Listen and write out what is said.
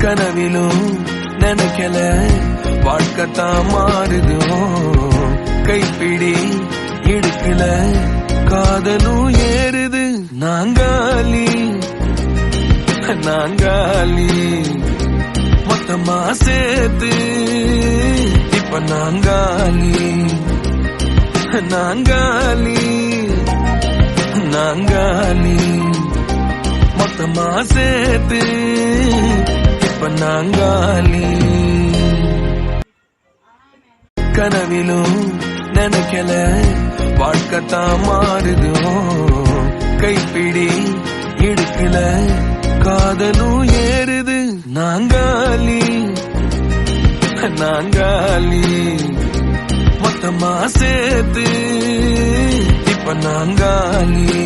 கனவிலும் நினைக்கல வாழ்க்கத்தான் மாறுதோ கைப்பிடி இடுக்கல காதலும் ஏறுது நாங்காலி மொத்தமா சேர்த்து இப்ப நாங்காலி மொத்தமா சேர்த்து இப்ப நாங்காலி கனவிலும் நினைக்கல வாழ்க்கத்தான் மாறுதோ கைப்பிடி இடுக்கல காதலும் ஏறுது நாங்காலி மொத்தமா சேர்த்து இப்ப நாங்காலி